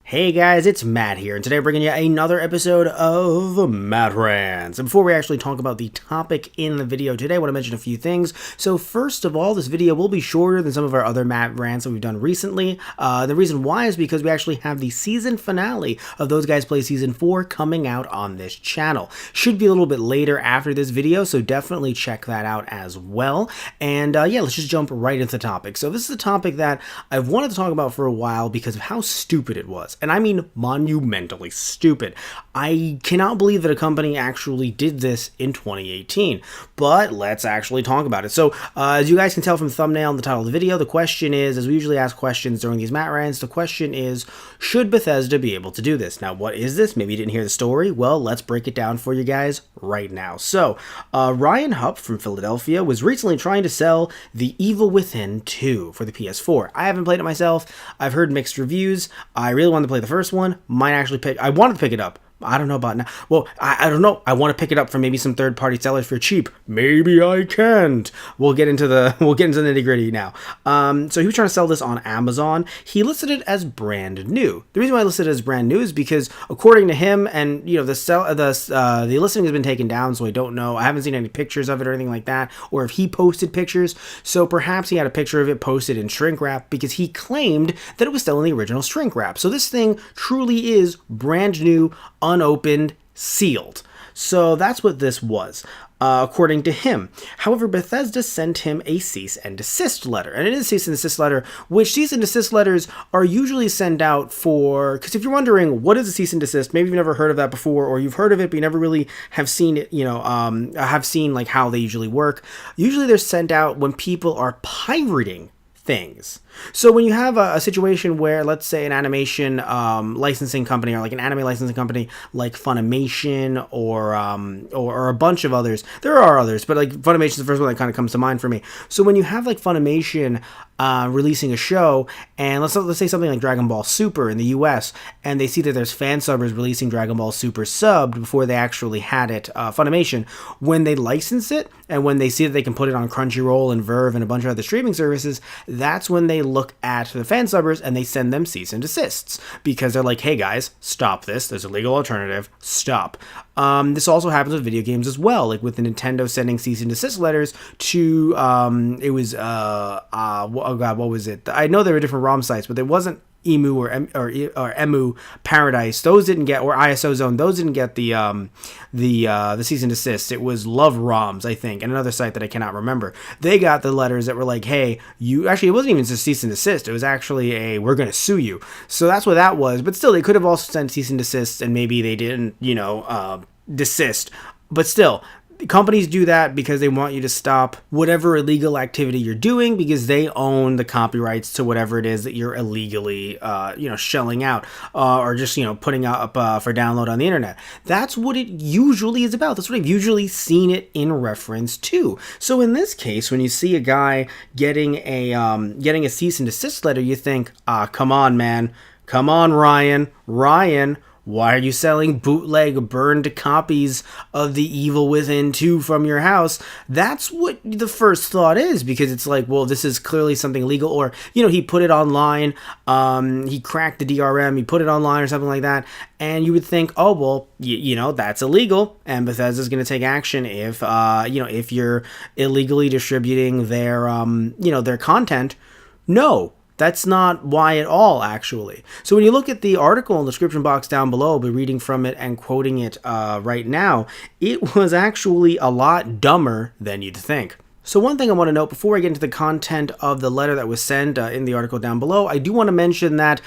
Hey guys, it's Matt here, and today I'm bringing you another episode of Matt Rants. And before we actually talk about the topic in the video today, I want to mention a few things. So first of all, this video will be shorter than some of our other Matt Rants that we've done recently. The reason why is because we actually have the season finale of Those Guys Play Season 4 coming out on this channel. Should be a little bit later after this video, so definitely check that out as well. And yeah, let's just jump right into the topic. So this is a topic that I've wanted to talk about for a while because of how stupid it was. And I mean monumentally stupid. I cannot believe that a company actually did this in 2018, but let's actually talk about it. So as you guys can tell from the thumbnail and the title of the video, the question is, as we usually ask questions during these Matt Rants, the question is, should Bethesda be able to do this? Now, what is this? Maybe you didn't hear the story. Well, let's break it down for you guys right now. So Ryan Hupp from Philadelphia was recently trying to sell The Evil Within 2 for the PS4. I haven't played it myself. I've heard mixed reviews. I really wanted to play the first one. I wanted to pick it up. I don't know about now. Well, I don't know. I want to pick it up from maybe some third-party sellers for cheap. Maybe I can't. We'll get into the nitty-gritty now. So he was trying to sell this on Amazon. He listed it as brand new. The reason why I listed it as brand new is because, according to him, and you know, the listing has been taken down, so I don't know. I haven't seen any pictures of it or anything like that, or if he posted pictures. So perhaps he had a picture of it posted in shrink wrap because he claimed that it was still in the original shrink wrap. So this thing truly is brand new, unopened, sealed. So that's what this was, according to him. However, Bethesda sent him a cease and desist letter. And it is a cease and desist letter, which cease and desist letters are usually sent out for, because if you're wondering what is a cease and desist, maybe you've never heard of that before, or you've heard of it, but you never really have seen it, have seen like how they usually work. Usually they're sent out when people are pirating things. So when you have a situation where, let's say, an animation licensing company, or like an anime licensing company like Funimation or a bunch of others, there are others, but like Funimation is the first one that kind of comes to mind for me. So when you have like Funimation releasing a show, and let's say something like Dragon Ball Super in the US, and they see that there's fan subbers releasing Dragon Ball Super subbed before they actually had it, Funimation, when they license it, and when they see that they can put it on Crunchyroll and Verve and a bunch of other streaming services, that's when they look at the fan subbers and they send them cease and desists, because they're like, hey guys, stop this, there's a legal alternative, stop. This also happens with video games as well, like with the Nintendo sending cease and desist letters to oh god, what was it? I know there were different ROM sites, but there wasn't Emu or Emu Paradise. Those didn't get, or ISO Zone. Those didn't get the cease and desist. It was Love ROMs, I think, and another site that I cannot remember. They got the letters that were like, "Hey, you." Actually, it wasn't even just cease and desist. It was actually "We're going to sue you." So that's what that was. But still, they could have also sent cease and desist, and maybe they didn't, desist. But still, companies do that because they want you to stop whatever illegal activity you're doing, because they own the copyrights to whatever it is that you're illegally, shelling out, or just, putting up for download on the internet. That's what it usually is about. That's what I've usually seen it in reference to. So in this case, when you see a guy getting a cease and desist letter, you think, come on, man. Come on, Ryan. Why are you selling bootleg, burned copies of The Evil Within 2 from your house? That's what the first thought is, because it's like, well, this is clearly something illegal, or, he put it online, he cracked the DRM, he put it online or something like that, and you would think, oh, well, that's illegal, and Bethesda's going to take action if you're illegally distributing their content. No. That's not why at all, actually. So when you look at the article in the description box down below, I'll be reading from it and quoting it right now, it was actually a lot dumber than you'd think. So one thing I want to note before I get into the content of the letter that was sent in the article down below, I do want to mention that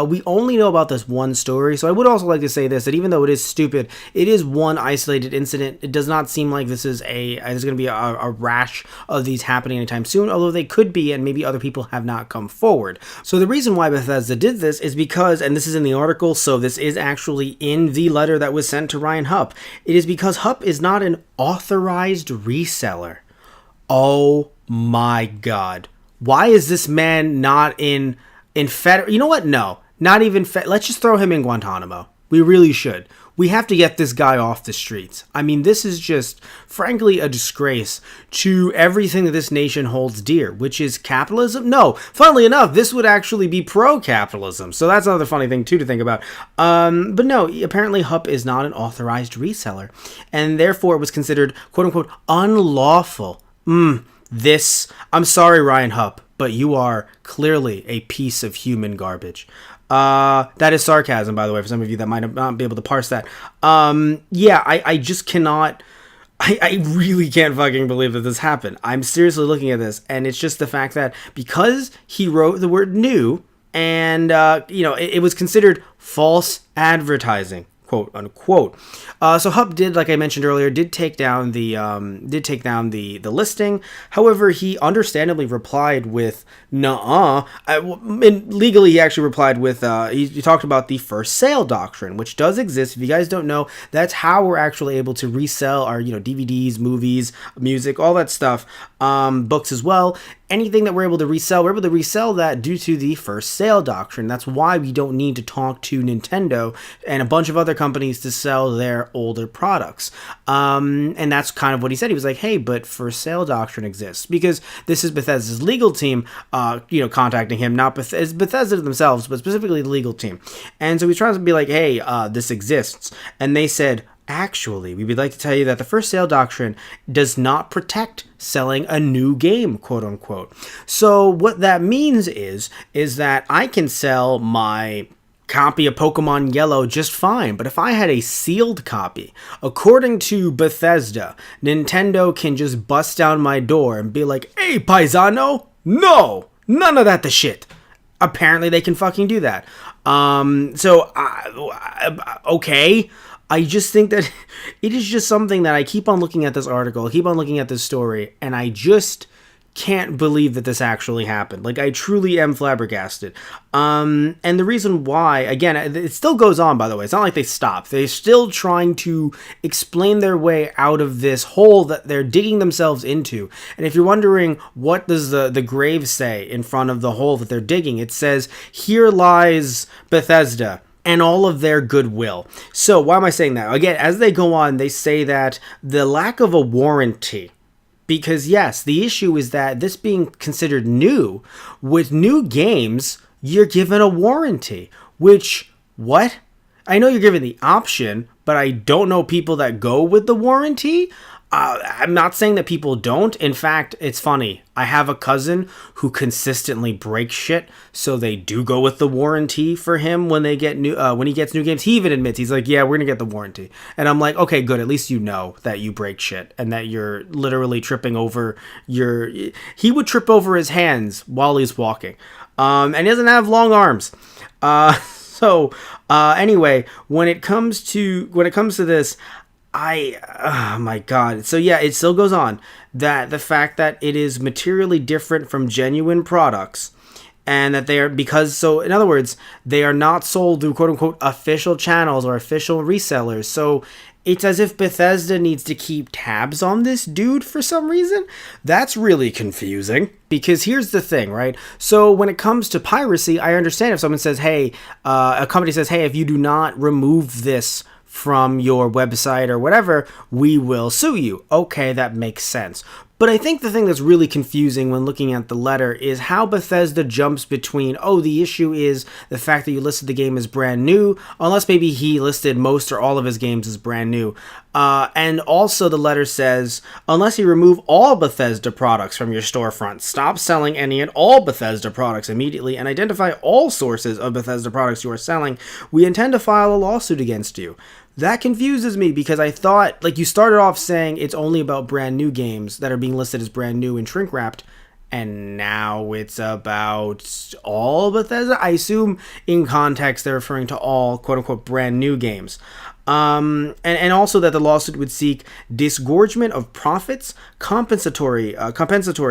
we only know about this one story. So I would also like to say this, that even though it is stupid, it is one isolated incident. It does not seem like this is there's going to be a rash of these happening anytime soon, although they could be, and maybe other people have not come forward. So the reason why Bethesda did this is because, and this is in the article, so this is actually in the letter that was sent to Ryan Hupp, it is because Hupp is not an authorized reseller. Oh my god. Why is this man not in federal? You know what? No. Not even let's just throw him in Guantanamo. We really should. We have to get this guy off the streets. I mean, this is just, frankly, a disgrace to everything that this nation holds dear, which is capitalism. No, funnily enough, this would actually be pro-capitalism. So that's another funny thing, too, to think about. But no, apparently Hup is not an authorized reseller, and therefore it was considered, quote-unquote, unlawful. I'm sorry, Ryan Hupp, but you are clearly a piece of human garbage. That is sarcasm, by the way, for some of you that might not be able to parse that. I just cannot... I really can't fucking believe that this happened. I'm seriously looking at this, and it's just the fact that because he wrote the word new, and, it was considered false advertising, quote unquote. So Hup did, like I mentioned earlier, did take down the listing. However, he understandably replied with nuh-uh. Legally, he actually replied with he talked about the first sale doctrine, which does exist. If you guys don't know, that's how we're actually able to resell our DVDs, movies, music, all that stuff, books as well. Anything that we're able to resell that due to the first sale doctrine. That's why we don't need to talk to Nintendo and a bunch of other companies to sell their older products. And that's kind of what he said. He was like, hey, but first sale doctrine exists, because this is Bethesda's legal team, contacting him, not Bethesda themselves, but specifically the legal team. And so he's trying to be like, hey, this exists. And they said, actually, we would like to tell you that the first sale doctrine does not protect selling a new game, quote unquote. So what that means is that I can sell my copy of Pokemon Yellow just fine, but if I had a sealed copy, according to Bethesda, Nintendo can just bust down my door and be like, hey, paisano, no, none of that the shit. Apparently they can fucking do that. Okay. I just think that it is just something that I keep on looking at this article, I keep on looking at this story, and I just can't believe that this actually happened. Like, I truly am flabbergasted. And the reason why, again, it still goes on, by the way. It's not like they stopped. They're still trying to explain their way out of this hole that they're digging themselves into. And if you're wondering, what does the grave say in front of the hole that they're digging? It says, here lies Bethesda and all of their goodwill. So why am I saying that? Again, as they go on, they say that the lack of a warranty, because yes, the issue is that this being considered new, with new games, you're given a warranty, which, what? I know you're given the option, but I don't know people that go with the warranty. I'm not saying that people don't. In fact, it's funny. I have a cousin who consistently breaks shit, so they do go with the warranty for him when they get when he gets new games. He even admits, he's like, yeah, we're gonna get the warranty. And I'm like, okay, good. At least you know that you break shit and that you're literally tripping over he would trip over his hands while he's walking. And he doesn't have long arms. Anyway, when it comes to this, oh my god. So yeah, it still goes on that the fact that it is materially different from genuine products, and that they are, in other words, they are not sold through quote unquote official channels or official resellers. So it's as if Bethesda needs to keep tabs on this dude for some reason. That's really confusing, because here's the thing, right? So when it comes to piracy, I understand if someone says, hey, a company says, hey, if you do not remove this from your website or whatever, we will sue you. Okay, that makes sense. But I think the thing that's really confusing when looking at the letter is how Bethesda jumps between, oh, the issue is the fact that you listed the game as brand new, unless maybe he listed most or all of his games as brand new. And also the letter says, unless you remove all Bethesda products from your storefront, stop selling any and all Bethesda products immediately, and identify all sources of Bethesda products you are selling, we intend to file a lawsuit against you. That confuses me, because I thought, like, you started off saying it's only about brand new games that are being listed as brand new and shrink wrapped, and now it's about all Bethesda. I assume in context they're referring to all quote unquote brand new games. And also that the lawsuit would seek disgorgement of profits, compensatory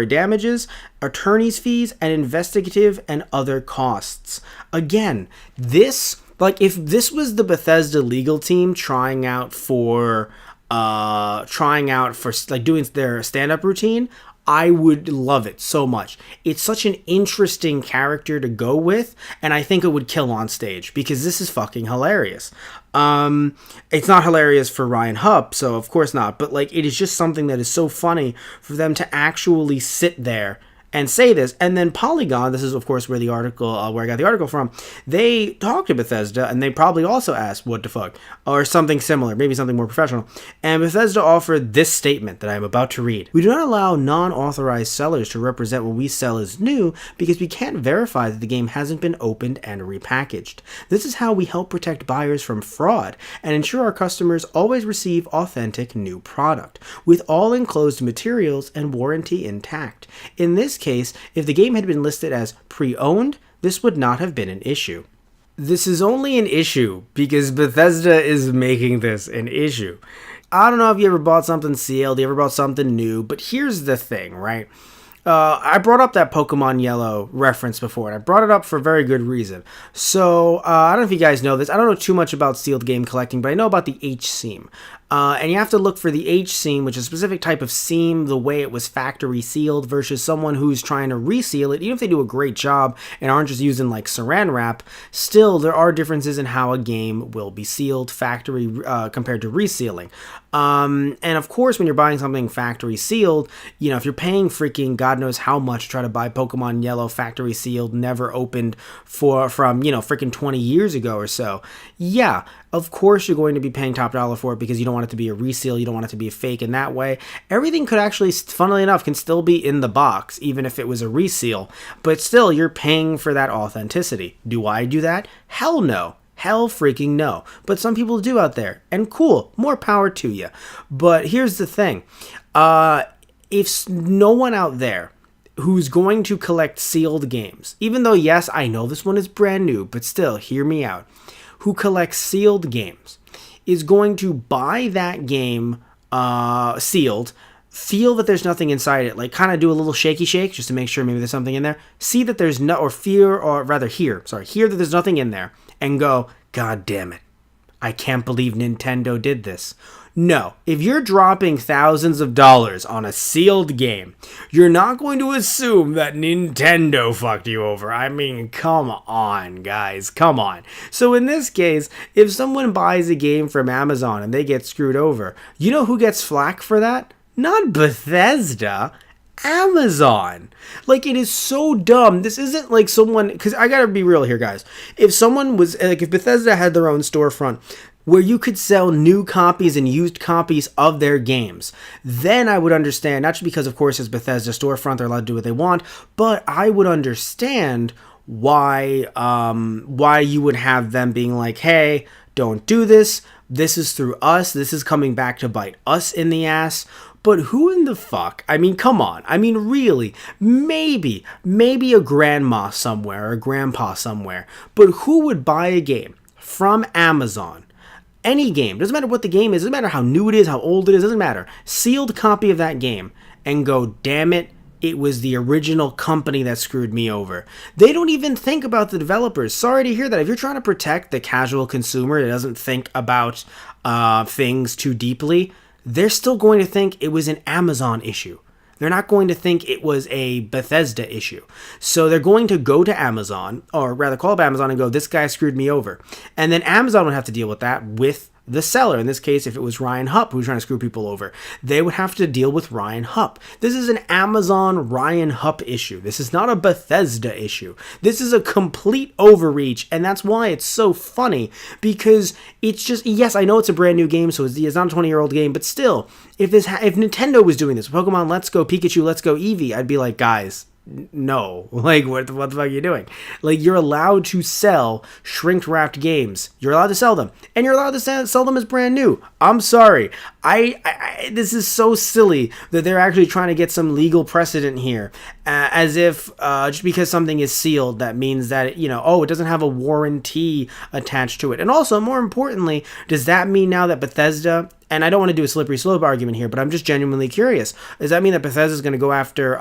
damages, attorney's fees, and investigative and other costs. Again, this, like, if this was the Bethesda legal team trying out for like doing their stand-up routine, I would love it so much. It's such an interesting character to go with, and I think it would kill on stage because this is fucking hilarious. It's not hilarious for Ryan Hupp, so of course not, but like it is just something that is so funny for them to actually sit there and say this. And then Polygon, this is of course where the article, where I got the article from, they talked to Bethesda and they probably also asked, what the fuck, or something similar, maybe something more professional. And Bethesda offered this statement that I am about to read. We do not allow non-authorized sellers to represent what we sell as new because we can't verify that the game hasn't been opened and repackaged. This is how we help protect buyers from fraud and ensure our customers always receive authentic new product with all enclosed materials and warranty intact. In this case, if the game had been listed as pre-owned, this would not have been an issue. This is only an issue because Bethesda is making this an issue. I don't know if you ever bought something sealed, you ever bought something new, but here's the thing, right? I brought up that Pokemon Yellow reference before, and I brought it up for a very good reason. So, I don't know if you guys know this. I don't know too much about sealed game collecting, but I know about the H-seam. And you have to look for the H-seam, which is a specific type of seam, the way it was factory sealed, versus someone who's trying to reseal it. Even if they do a great job and aren't just using like saran wrap, still there are differences in how a game will be sealed factory compared to resealing. And of course, when you're buying something factory sealed, you know, if you're paying freaking God knows how much to try to buy Pokemon Yellow factory sealed, never opened from, you know, freaking 20 years ago or so, yeah, of course you're going to be paying top dollar for it because you don't want it to be a reseal, you don't want it to be a fake in that way. Everything could actually, funnily enough, can still be in the box, even if it was a reseal, but still you're paying for that authenticity. Do I do that? Hell no. Hell freaking no. But some people do out there, and cool, more power to you. But here's the thing. If no one out there who's going to collect sealed games, even though, yes, I know this one is brand new, but still, hear me out, who collects sealed games, is going to buy that game sealed, feel that there's nothing inside it, like kind of do a little shaky shake just to make sure maybe there's something in there, see that there's no, or fear, or rather hear that there's nothing in there, and go, God damn it, I can't believe Nintendo did this. No, if you're dropping thousands of dollars on a sealed game, you're not going to assume that Nintendo fucked you over. I mean, come on, guys, come on. So in this case, if someone buys a game from Amazon and they get screwed over, you know who gets flack for that? Not Bethesda. Amazon. Like, it is so dumb. This isn't like someone, because I gotta be real here, guys. If someone was, like, if Bethesda had their own storefront where you could sell new copies and used copies of their games, then I would understand, not just because, of course, it's Bethesda storefront, they're allowed to do what they want, but I would understand why you would have them being like, hey, don't do this. This is through us. This is coming back to bite us in the ass. But who in the fuck? I mean, come on. I mean, really, maybe a grandma somewhere or a grandpa somewhere. But who would buy a game from Amazon? Any game, doesn't matter what the game is, doesn't matter how new it is, how old it is, doesn't matter. Sealed copy of that game and go, damn it, it was the original company that screwed me over. They don't even think about the developers. Sorry to hear that. If you're trying to protect the casual consumer that doesn't think about things too deeply, they're still going to think it was an Amazon issue. They're not going to think it was a Bethesda issue. So they're going to go to Amazon, or rather call up Amazon and go, this guy screwed me over. And then Amazon would have to deal with that with the seller. In this case, if it was Ryan Hupp who was trying to screw people over, they would have to deal with Ryan Hupp. This is an Amazon Ryan Hupp issue. This is not a Bethesda issue. This is a complete overreach, and that's why it's so funny, because it's just, yes, I know it's a brand new game, so it's not a 20-year-old game, but still, if Nintendo was doing this, Pokemon Let's Go Pikachu, Let's Go Eevee, I'd be like, guys, no, like, what the fuck are you doing? Like, you're allowed to sell shrink-wrapped games. You're allowed to sell them, and you're allowed to sell them as brand new. I'm sorry. This is so silly that they're actually trying to get some legal precedent here, as if just because something is sealed, that means that, you know, oh, it doesn't have a warranty attached to it. And also, more importantly, does that mean now that Bethesda, and I don't want to do a slippery slope argument here, but I'm just genuinely curious, does that mean that Bethesda is going to go after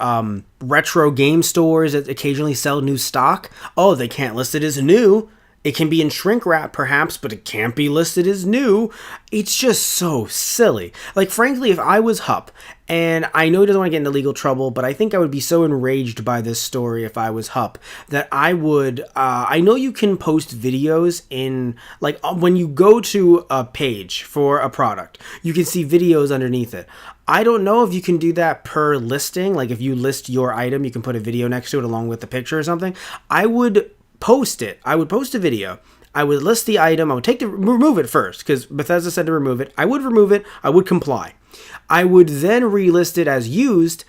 retro game stores that occasionally sell new stock? Oh, they can't list it as new. It can be in shrink wrap, perhaps, but it can't be listed as new. It's just so silly. Like, frankly, if I was Hup, and I know he doesn't want to get into legal trouble, but I think I would be so enraged by this story if I was Hup that I would, I know you can post videos in, like, when you go to a page for a product, you can see videos underneath it. I don't know if you can do that per listing. Like, if you list your item, you can put a video next to it along with the picture or something. I would post it. I would post a video. I would list the item. I would remove it first because Bethesda said to remove it. I would remove it. I would comply. I would then relist it as used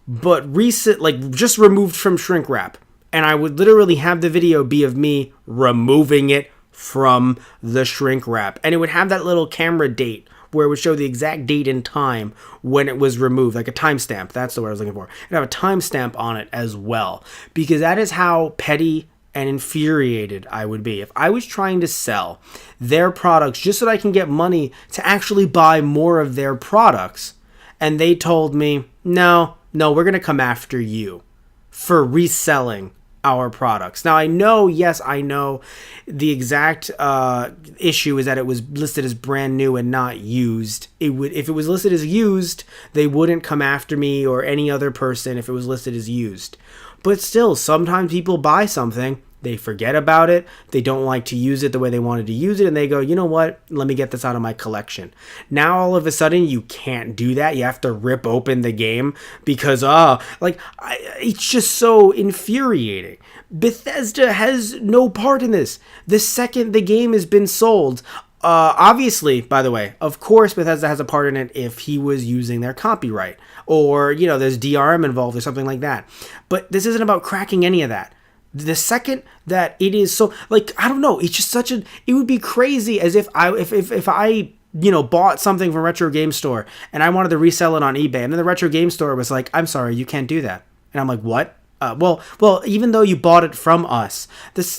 but recent, like just removed from shrink wrap. And I would literally have the video be of me removing it from the shrink wrap. And it would have that little camera date where it would show the exact date and time when it was removed, like a timestamp. That's the word I was looking for. It'd have a timestamp on it as well, because that is how petty and infuriated I would be if I was trying to sell their products just so that I can get money to actually buy more of their products, and they told me, no, we're going to come after you for reselling our products. Now, I know the exact issue is that it was listed as brand new and not used. If it was listed as used, they wouldn't come after me or any other person if it was listed as used. But still, sometimes people buy something, they forget about it, they don't like to use it the way they wanted to use it, and they go, you know what, let me get this out of my collection. Now, all of a sudden, you can't do that. You have to rip open the game because, it's just so infuriating. Bethesda has no part in this. The second the game has been sold, obviously, by the way, of course, Bethesda has a part in it if he was using their copyright or, there's DRM involved or something like that. But this isn't about cracking any of that. The second that it is so, I don't know, it's just it would be crazy as if I bought something from Retro Game Store and I wanted to resell it on eBay, and then the Retro Game Store was like, I'm sorry, you can't do that. And I'm like, what? Well, even though you bought it from us,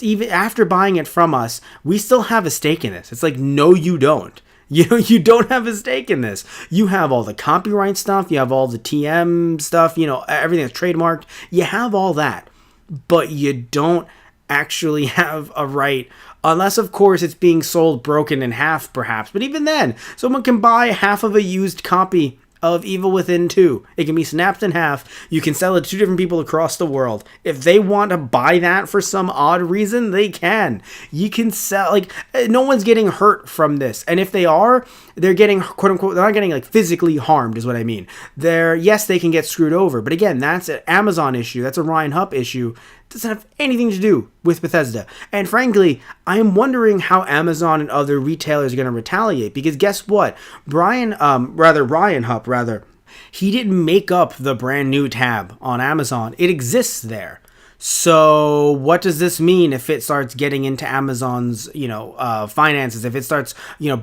even after buying it from us, we still have a stake in this. It's like, no, you don't. You don't have a stake in this. You have all the copyright stuff. You have all the TM stuff, everything that's trademarked. You have all that. But you don't actually have a right, unless, of course, it's being sold broken in half, perhaps. But even then, someone can buy half of a used copy of Evil Within 2. It can be snapped in half. You can sell it to 2 different people across the world. If they want to buy that for some odd reason, they can. You can sell, no one's getting hurt from this. And if they are, they're getting, quote unquote, they're not getting physically harmed is what I mean. Yes, they can get screwed over. But again, that's an Amazon issue. That's a Ryan Hupp issue. It doesn't have anything to do with Bethesda. And frankly, I am wondering how Amazon and other retailers are going to retaliate, because guess what? Ryan Hupp, he didn't make up the brand new tab on Amazon. It exists there. So what does this mean if it starts getting into Amazon's, finances, if it starts,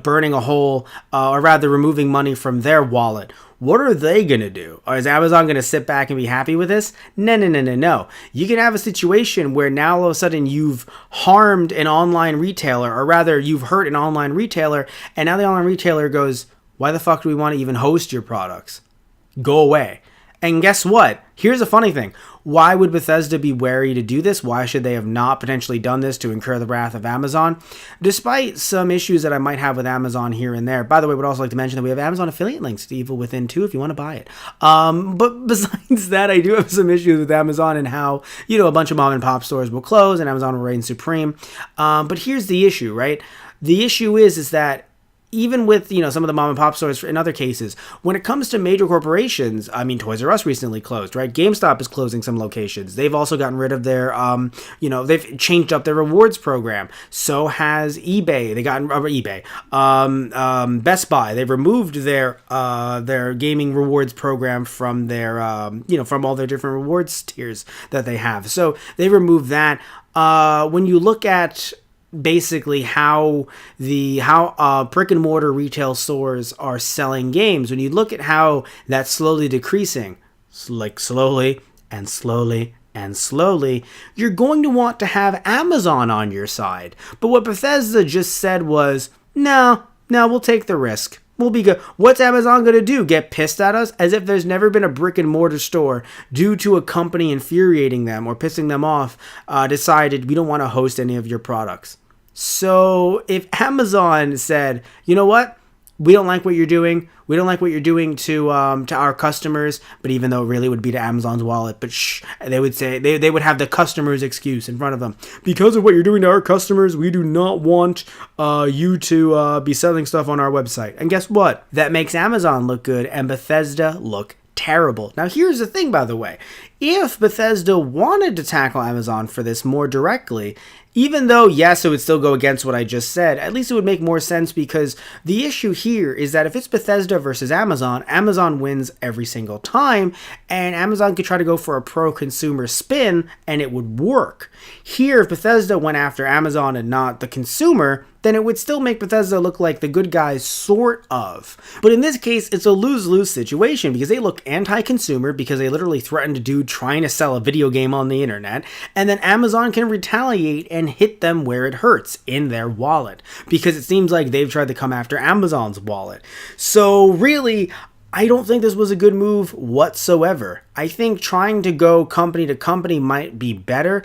burning a hole, or rather removing money from their wallet? What are they going to do? Or is Amazon going to sit back and be happy with this? No. You can have a situation where now all of a sudden you've harmed an online retailer, or rather you've hurt an online retailer, and now the online retailer goes, why the fuck do we want to even host your products? Go away. And guess what? Here's a funny thing. Why would Bethesda be wary to do this? Why should they have not potentially done this to incur the wrath of Amazon? Despite some issues that I might have with Amazon here and there. By the way, I would also like to mention that we have Amazon affiliate links to Evil Within 2 if you want to buy it. But besides that, I do have some issues with Amazon and how, a bunch of mom and pop stores will close and Amazon will reign supreme. But here's the issue, right? The issue is that even with, some of the mom and pop stores in other cases, when it comes to major corporations, Toys R Us recently closed, right? GameStop is closing some locations. They've also gotten rid of their, they've changed up their rewards program. So has eBay. Best Buy. They've removed their gaming rewards program from their, from all their different rewards tiers that they have. So they removed that. When you look at basically how brick and mortar retail stores are selling games, when you look at how that's slowly decreasing, slowly, you're going to want to have Amazon on your side. But what Bethesda just said was, no, we'll take the risk. We'll be good. What's Amazon going to do? Get pissed at us? As if there's never been a brick and mortar store due to a company infuriating them or pissing them off, decided we don't want to host any of your products. So if Amazon said, you know what? We don't like what you're doing. We don't like what you're doing to our customers. But even though it really would be to Amazon's wallet, but they would say they would have the customer's excuse in front of them. Because of what you're doing to our customers, we do not want you to be selling stuff on our website. And guess what? That makes Amazon look good and Bethesda look terrible. Now, here's the thing, by the way. If Bethesda wanted to tackle Amazon for this more directly, even though, yes, it would still go against what I just said, at least it would make more sense, because the issue here is that if it's Bethesda versus Amazon, Amazon wins every single time, and Amazon could try to go for a pro-consumer spin, and it would work. Here, if Bethesda went after Amazon and not the consumer, then it would still make Bethesda look like the good guys, sort of. But in this case, it's a lose-lose situation, because they look anti-consumer, because they literally threatened a dude trying to sell a video game on the internet, and then Amazon can retaliate and hit them where it hurts, in their wallet, because it seems like they've tried to come after Amazon's wallet. So really, I don't think this was a good move whatsoever. I think trying to go company to company might be better.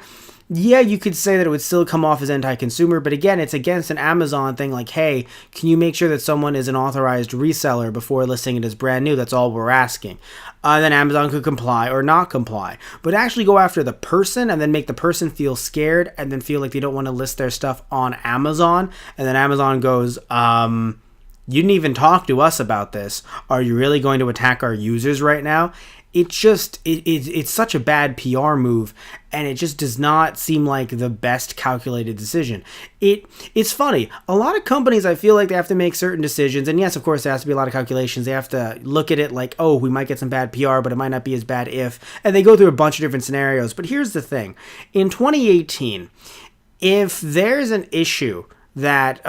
Yeah, you could say that it would still come off as anti-consumer, but again, it's against an Amazon thing like, hey, can you make sure that someone is an authorized reseller before listing it as brand new? That's all we're asking. Then Amazon could comply or not comply. But actually go after the person and then make the person feel scared and then feel like they don't want to list their stuff on Amazon. And then Amazon goes, you didn't even talk to us about this. Are you really going to attack our users right now? It's such a bad PR move, and it just does not seem like the best calculated decision. It's funny. A lot of companies, I feel like they have to make certain decisions, and yes, of course, there has to be a lot of calculations. They have to look at it like, oh, we might get some bad PR, but it might not be as bad if, and they go through a bunch of different scenarios. But here's the thing. In 2018, if there's an issue that,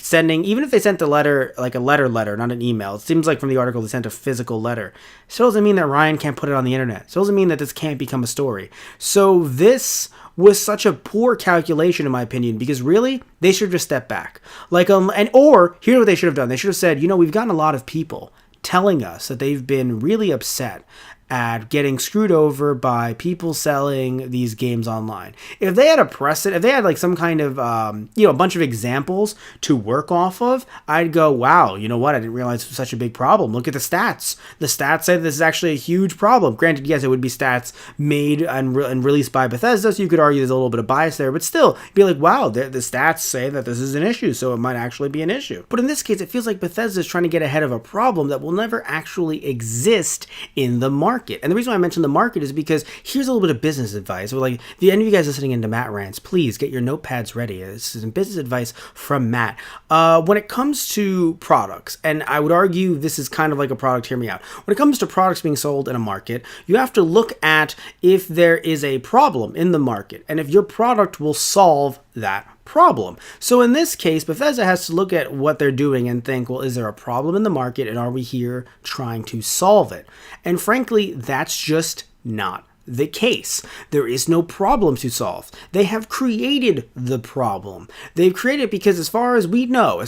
sending, even if they sent the letter, like a letter, not an email. It seems like from the article they sent a physical letter. Still doesn't mean that Ryan can't put it on the internet. Still doesn't mean that this can't become a story. So this was such a poor calculation, in my opinion, because really, they should have just stepped back. Or here's what they should have done. They should have said, we've gotten a lot of people telling us that they've been really upset at getting screwed over by people selling these games online. If they had if they had like some kind of, a bunch of examples to work off of, I'd go, wow, you know what? I didn't realize it was such a big problem. Look at the stats. The stats say this is actually a huge problem. Granted, yes, it would be stats made and released by Bethesda, so you could argue there's a little bit of bias there, but still, be like, wow, the stats say that this is an issue, so it might actually be an issue. But in this case, it feels like Bethesda is trying to get ahead of a problem that will never actually exist in the market. And the reason why I mentioned the market is because here's a little bit of business advice. Or like, if any of you guys listening into Matt Rants, please get your notepads ready. This is business advice from Matt. When it comes to products, and I would argue this is kind of like a product, hear me out. When it comes to products being sold in a market, you have to look at if there is a problem in the market and if your product will solve that problem. So in this case, Bethesda has to look at what they're doing and think, well, is there a problem in the market and are we here trying to solve it? And frankly, that's just not the case. There is no problem to solve. They have created the problem. They've created it because as far as we know,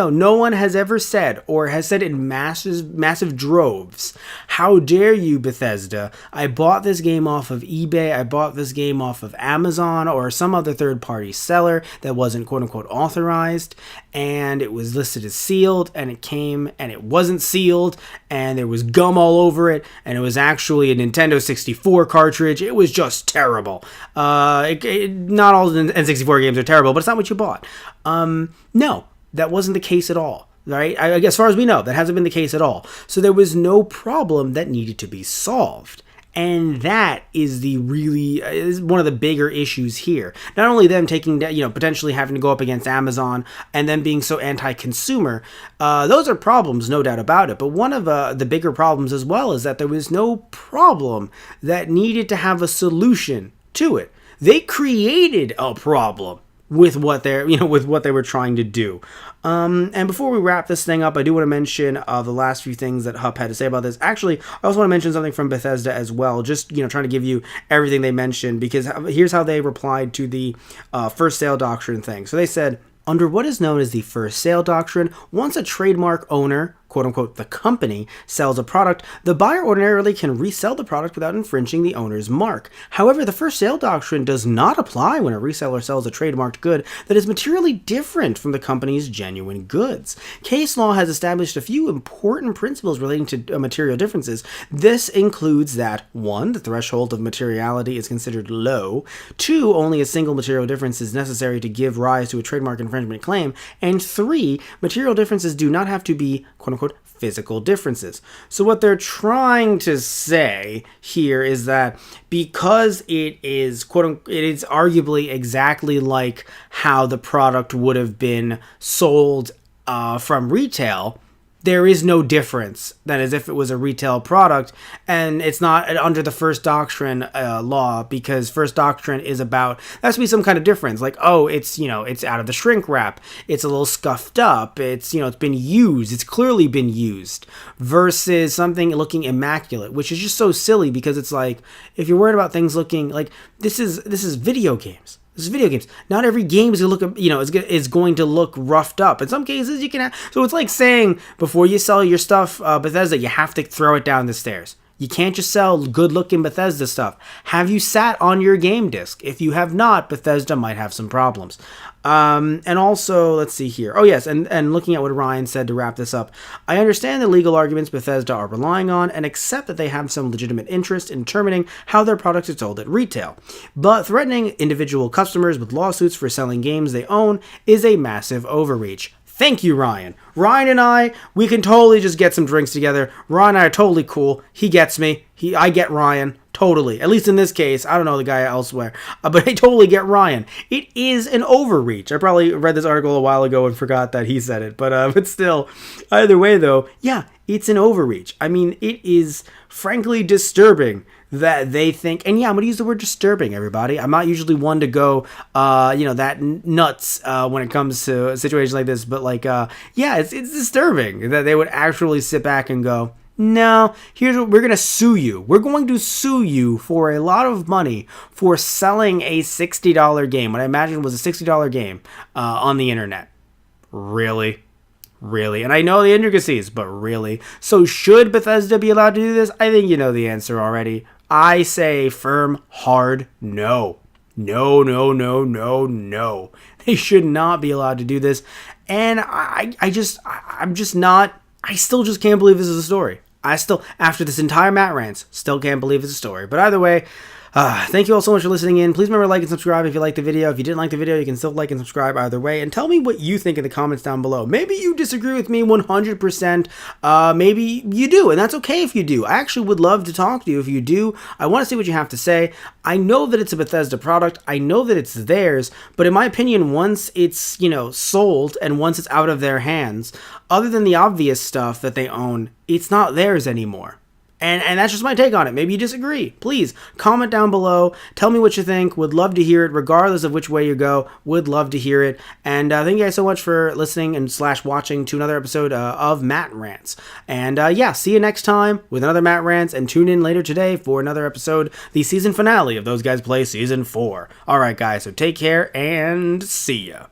no one has ever said or has said in massive droves, how dare you, Bethesda? I bought this game off of eBay. I bought this game off of Amazon or some other third-party seller that wasn't quote-unquote authorized, and it was listed as sealed, and it came and it wasn't sealed, and there was gum all over it, and it was actually a Nintendo 64 cartridge. It was just terrible. Not all the N64 games are terrible, but it's not what you bought. No, that wasn't the case at all. Right? As far as we know, that hasn't been the case at all. So there was no problem that needed to be solved. And that is is one of the bigger issues here. Not only them taking, potentially having to go up against Amazon and them being so anti-consumer, those are problems, no doubt about it. But one of the bigger problems as well is that there was no problem that needed to have a solution to it. They created a problem with what they were trying to do. And before we wrap this thing up, I do want to mention the last few things that Hupp had to say about this. Actually, I also want to mention something from Bethesda as well, just, trying to give you everything they mentioned, because here's how they replied to the first sale doctrine thing. So they said, Under what is known as the first sale doctrine, once a trademark owner, quote-unquote, the company, sells a product, the buyer ordinarily can resell the product without infringing the owner's mark. However, the first sale doctrine does not apply when a reseller sells a trademarked good that is materially different from the company's genuine goods. Case law has established a few important principles relating to material differences. This includes that 1. The threshold of materiality is considered low, 2. Only a single material difference is necessary to give rise to a trademark infringement claim, and 3. Material differences do not have to be, quote-unquote, physical differences. So what they're trying to say here is that because it is, quote-unquote, it is arguably exactly like how the product would have been sold from retail, there is no difference than as if it was a retail product, and it's not under the first doctrine law, because first doctrine is about, there has to be some kind of difference, like, oh, it's, it's out of the shrink wrap, it's a little scuffed up, it's, it's been used, it's clearly been used, versus something looking immaculate, which is just so silly, because it's like, if you're worried about things looking, like, this is video games. This is video games. Not every game is going to look, is going to look roughed up. In some cases, you can have, so it's like saying, before you sell your stuff, Bethesda, you have to throw it down the stairs. You can't just sell good-looking Bethesda stuff. Have you sat on your game disc? If you have not, Bethesda might have some problems. And also, let's see here. Oh, yes, and looking at what Ryan said to wrap this up, I understand the legal arguments Bethesda are relying on and accept that they have some legitimate interest in determining how their products are sold at retail. But threatening individual customers with lawsuits for selling games they own is a massive overreach. Thank you, Ryan. Ryan and I, we can totally just get some drinks together. Ryan and I are totally cool. He gets me. I get Ryan. Totally. At least in this case. I don't know the guy elsewhere. But I totally get Ryan. It is an overreach. I probably read this article a while ago and forgot that he said it. But still, either way, though, yeah, it's an overreach. I mean, it is frankly disturbing that they think, and yeah, I'm going to use the word disturbing, everybody. I'm not usually one to go, that nuts when it comes to situations like this, but yeah, it's disturbing that they would actually sit back and go, no, here's what we're going to sue you. We're going to sue you for a lot of money for selling a $60 game, what I imagine was a $60 game on the internet. Really? Really? And I know the intricacies, but really? So should Bethesda be allowed to do this? I think you know the answer already. I say firm, hard no. No. They should not be allowed to do this. And I'm just not, I still just can't believe this is a story. I still, after this entire Matt Rants, still can't believe it's a story. But either way, thank you all so much for listening in. Please remember to like and subscribe if you liked the video. If you didn't like the video, you can still like and subscribe either way. And tell me what you think in the comments down below. Maybe you disagree with me 100%. Maybe you do, and that's okay if you do. I actually would love to talk to you if you do. I want to see what you have to say. I know that it's a Bethesda product. I know that it's theirs. But in my opinion, once it's, sold and once it's out of their hands, other than the obvious stuff that they own, it's not theirs anymore. And that's just my take on it. Maybe you disagree. Please comment down below. Tell me what you think. Would love to hear it, regardless of which way you go. Would love to hear it. And thank you guys so much for listening and /watching to another episode of Matt Rants. And yeah, see you next time with another Matt Rants. And tune in later today for another episode, the season finale of Those Guys Play Season 4. All right, guys. So take care and see ya.